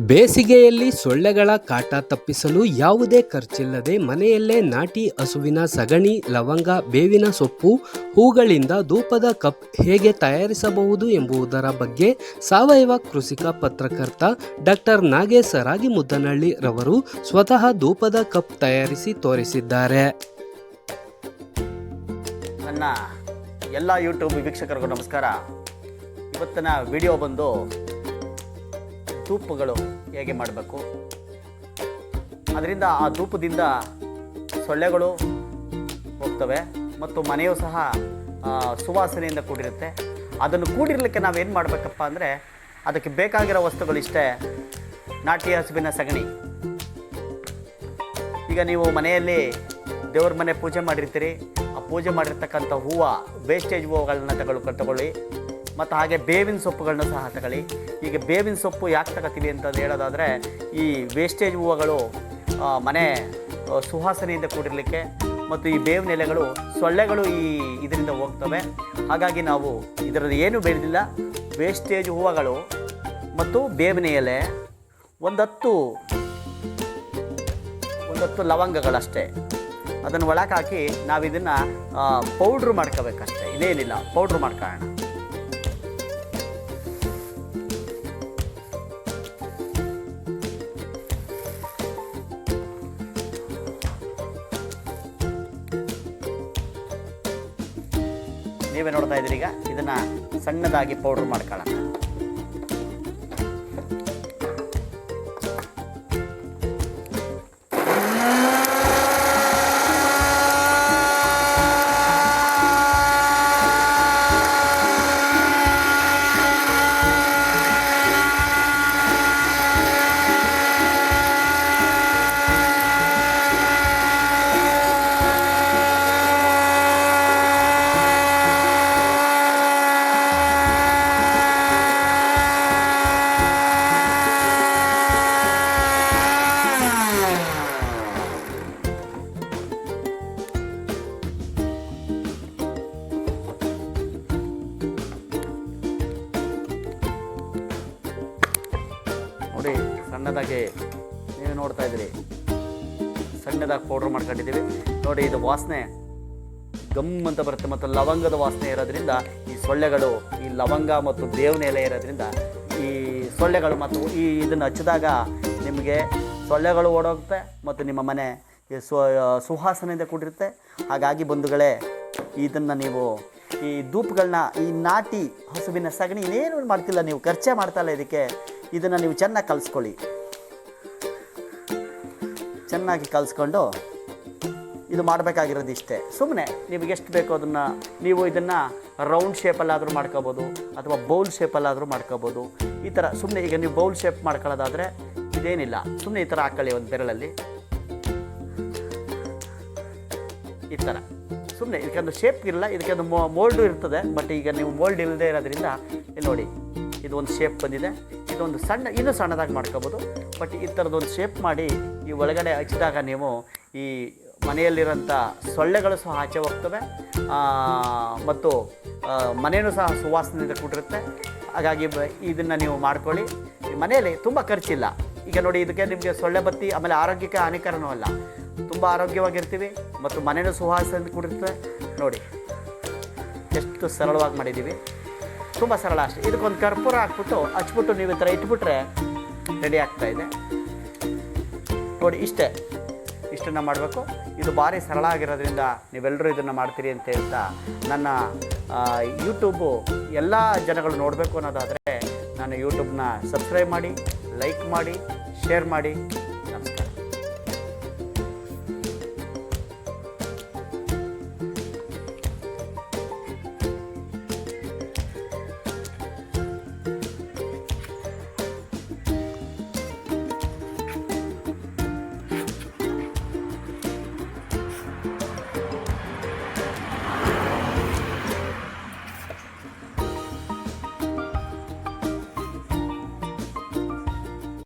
ಬೇಸಿಗೆಯಲ್ಲಿ ಸೊಳ್ಳೆಗಳ ಕಾಟ ತಪ್ಪಿಸಲು ಯಾವುದೇ ಖರ್ಚಿಲ್ಲದೆ ಮನೆಯಲ್ಲೇ ನಾಟಿ ಹಸುವಿನ ಸಗಣಿ, ಲವಂಗ, ಬೇವಿನ ಸೊಪ್ಪು, ಹೂಗಳಿಂದ ಧೂಪದ ಕಪ್ ಹೇಗೆ ತಯಾರಿಸಬಹುದು ಎಂಬುದರ ಬಗ್ಗೆ ಸಾವಯವ ಕೃಷಿಕ ಪತ್ರಕರ್ತ ಡಾಕ್ಟರ್ ನಾಗೇಶ್ ರಾಗಿಮುದ್ದನಹಳ್ಳಿ ರವರು ಸ್ವತಃ ಧೂಪದ ಕಪ್ ತಯಾರಿಸಿ ತೋರಿಸಿದ್ದಾರೆ. ನನ್ನ ಎಲ್ಲ ಯೂಟ್ಯೂಬ್ ವೀಕ್ಷಕರಿಗೂ ನಮಸ್ಕಾರ. ಇವತ್ತಿನ ವಿಡಿಯೋ ಬಂದು ಧೂಪಗಳು ಹೇಗೆ ಮಾಡಬೇಕು, ಅದರಿಂದ ಆ ಧೂಪದಿಂದ ಸೊಳ್ಳೆಗಳು ಹೋಗ್ತವೆ ಮತ್ತು ಮನೆಯೂ ಸಹ ಸುವಾಸನೆಯಿಂದ ಕೂಡಿರುತ್ತೆ. ಅದನ್ನು ಕೂಡಿರಲಿಕ್ಕೆ ನಾವೇನು ಮಾಡಬೇಕಪ್ಪ ಅಂದರೆ ಅದಕ್ಕೆ ಬೇಕಾಗಿರೋ ವಸ್ತುಗಳಿಷ್ಟೇ. ನಾಟಿ ಹಸುವಿನ ಸಗಣಿ. ಈಗ ನೀವು ಮನೆಯಲ್ಲಿ ದೇವ್ರ ಮನೆ ಪೂಜೆ ಮಾಡಿರ್ತೀರಿ, ಆ ಪೂಜೆ ಮಾಡಿರ್ತಕ್ಕಂಥ ಹೂವು, ವೇಸ್ಟೇಜ್ ಹೂವುಗಳನ್ನ ತಗೊಳ್ಳಿ ಮತ್ತು ಹಾಗೆ ಬೇವಿನ ಸೊಪ್ಪುಗಳನ್ನ ಸಹ ತಗೊಳ್ಳಿ. ಈಗ ಬೇವಿನ ಸೊಪ್ಪು ಯಾಕೆ ತಗೋತೀವಿ ಅಂತ ಹೇಳೋದಾದರೆ, ಈ ವೇಸ್ಟೇಜ್ ಹೂವುಗಳು ಮನೆ ಸುವಾಸನೆಯಿಂದ ಕೂಡಿರಲಿಕ್ಕೆ ಮತ್ತು ಈ ಬೇವಿನ ಎಲೆಗಳು ಸೊಳ್ಳೆಗಳು ಇದರಿಂದ ಹೋಗ್ತವೆ. ಹಾಗಾಗಿ ನಾವು ಇದರಲ್ಲಿ ಏನೂ ಬೇಡದಿಲ್ಲ, ವೇಸ್ಟೇಜ್ ಹೂವುಗಳು ಮತ್ತು ಬೇವಿನ ಎಲೆ, ಒಂದತ್ತು ಲವಂಗಗಳಷ್ಟೇ, ಅದನ್ನು ಒಳಗೆ ಹಾಕಿ ನಾವು ಇದನ್ನು ಪೌಡ್ರ್ ಮಾಡ್ಕೋಬೇಕಷ್ಟೆ. ಇದೇನಿಲ್ಲ, ಪೌಡ್ರ್ ಮಾಡ್ಕೊಳ್ಳೋಣ. ನೀವೇ ನೋಡ್ತಾ ಇದ್ದೀರಿ. ಈಗ ಇದನ್ನು ಸಣ್ಣದಾಗಿ ಪೌಡ್ರ್ ಮಾಡ್ಕೊಳ್ಳೋಣ. ನೋಡಿ, ಸಣ್ಣದಾಗಿ ನೀವು ನೋಡ್ತಾ ಇದ್ದೀರಿ, ಸಣ್ಣದಾಗಿ ಪೌಡ್ರ್ ಮಾಡ್ಕೊಂಡಿದ್ದೀವಿ. ನೋಡಿ, ಇದು ವಾಸನೆ ಗಮ್ ಅಂತ ಬರುತ್ತೆ ಮತ್ತು ಲವಂಗದ ವಾಸನೆ ಇರೋದ್ರಿಂದ ಈ ಸೊಳ್ಳೆಗಳು, ಈ ಲವಂಗ ಮತ್ತು ಬೇವಿನ ಎಲೆ ಇರೋದ್ರಿಂದ ಈ ಸೊಳ್ಳೆಗಳು ಮತ್ತು ಇದನ್ನು ಹಚ್ಚಿದಾಗ ನಿಮಗೆ ಸೊಳ್ಳೆಗಳು ಓಡೋಗುತ್ತೆ ಮತ್ತು ನಿಮ್ಮ ಮನೆ ಸುವಾಸನೆಯಿಂದ ಕೂಡಿರುತ್ತೆ. ಹಾಗಾಗಿ ಬಂಧುಗಳೇ, ಇದನ್ನು ನೀವು ಈ ಧೂಪಗಳನ್ನ, ಈ ನಾಟಿ ಹಸುವಿನ ಸಗಣಿ ಇನ್ನೇನು ಮಾಡ್ತಿಲ್ಲ, ನೀವು ಖರ್ಚೇ ಮಾಡ್ತಾಯಿಲ್ಲ ಇದಕ್ಕೆ. ಇದನ್ನು ನೀವು ಚೆನ್ನಾಗಿ ಕಲಿಸ್ಕೊಳ್ಳಿ. ಚೆನ್ನಾಗಿ ಕಲಿಸ್ಕೊಂಡು ಇದು ಮಾಡಬೇಕಾಗಿರೋದು ಇಷ್ಟೇ. ಸುಮ್ಮನೆ ನಿಮಗೆ ಎಷ್ಟು ಬೇಕೋ ಅದನ್ನು ನೀವು ಇದನ್ನು ರೌಂಡ್ ಶೇಪಲ್ಲಾದರೂ ಮಾಡ್ಕೋಬೋದು ಅಥವಾ ಬೌಲ್ ಶೇಪಲ್ಲಾದರೂ ಮಾಡ್ಕೋಬೋದು. ಈ ಥರ ಸುಮ್ಮನೆ ಈಗ ನೀವು ಬೌಲ್ ಶೇಪ್ ಮಾಡ್ಕೊಳ್ಳೋದಾದರೆ ಇದೇನಿಲ್ಲ, ಸುಮ್ಮನೆ ಈ ಥರ ಹಾಕ್ಕೊಳ್ಳಿ ಒಂದು ಬೆರಳಲ್ಲಿ, ಈ ಥರ ಸುಮ್ಮನೆ. ಇದಕ್ಕೊಂದು ಶೇಪ್ ಇರಲ್ಲ, ಇದಕ್ಕೊಂದು ಮೋಲ್ಡು ಇರ್ತದೆ. ಬಟ್ ಈಗ ನೀವು ಮೋಲ್ಡ್ ಇಲ್ಲದೆ ಇರೋದ್ರಿಂದ ಇಲ್ಲಿ ನೋಡಿ, ಇದು ಒಂದು ಶೇಪ್ ಬಂದಿದೆ. ಇದೊಂದು ಸಣ್ಣ, ಇನ್ನೂ ಸಣ್ಣದಾಗಿ ಮಾಡ್ಕೋಬೋದು. ಬಟ್ ಈ ಥರದೊಂದು ಶೇಪ್ ಮಾಡಿ ಈ ಒಳಗಡೆ ಹಚ್ಚಿದಾಗ ನೀವು ಈ ಮನೆಯಲ್ಲಿರೋಂಥ ಸೊಳ್ಳೆಗಳು ಸಹ ಆಚೆ ಹೋಗ್ತವೆ ಮತ್ತು ಮನೆಯೂ ಸಹ ಸುವಾಸನೆಯಿಂದ ಕೂಡಿರುತ್ತೆ. ಹಾಗಾಗಿ ಇದನ್ನು ನೀವು ಮಾಡ್ಕೊಳ್ಳಿ. ಮನೆಯಲ್ಲಿ ತುಂಬ ಖರ್ಚಿಲ್ಲ. ಈಗ ನೋಡಿ, ಇದಕ್ಕೆ ನಿಮಗೆ ಸೊಳ್ಳೆ ಬತ್ತಿ, ಆಮೇಲೆ ಆರೋಗ್ಯಕ್ಕೆ ಹಾನಿಕರನೂ ಅಲ್ಲ, ತುಂಬ ಆರೋಗ್ಯವಾಗಿರ್ತೀವಿ ಮತ್ತು ಮನೆಯೂ ಸುವಾಸನೆಯಿಂದ ಕೂಡಿರುತ್ತೆ. ನೋಡಿ ಎಷ್ಟು ಸರಳವಾಗಿ ಮಾಡಿದ್ದೀವಿ, ತುಂಬ ಸರಳ ಅಷ್ಟೇ. ಇದಕ್ಕೊಂದು ಕರ್ಪೂರ ಹಾಕ್ಬಿಟ್ಟು ಹಚ್ಬಿಟ್ಟು ನೀವು ಈ ಥರ ಇಟ್ಬಿಟ್ರೆ ರೆಡಿ ಆಗ್ತಾಯಿದೆ. ನೋಡಿ, ಇಷ್ಟನ್ನು ಮಾಡಬೇಕು. ಇದು ಭಾರಿ ಸರಳ ಆಗಿರೋದ್ರಿಂದ ನೀವೆಲ್ಲರೂ ಇದನ್ನು ಮಾಡ್ತೀರಿ ಅಂತ ಹೇಳ್ತಾ, ನನ್ನ ಯೂಟ್ಯೂಬು ಎಲ್ಲ ಜನಗಳು ನೋಡಬೇಕು ಅನ್ನೋದಾದರೆ ನಾನು ಯೂಟ್ಯೂಬ್ನ ಸಬ್ಸ್ಕ್ರೈಬ್ ಮಾಡಿ, ಲೈಕ್ ಮಾಡಿ, ಶೇರ್ ಮಾಡಿ.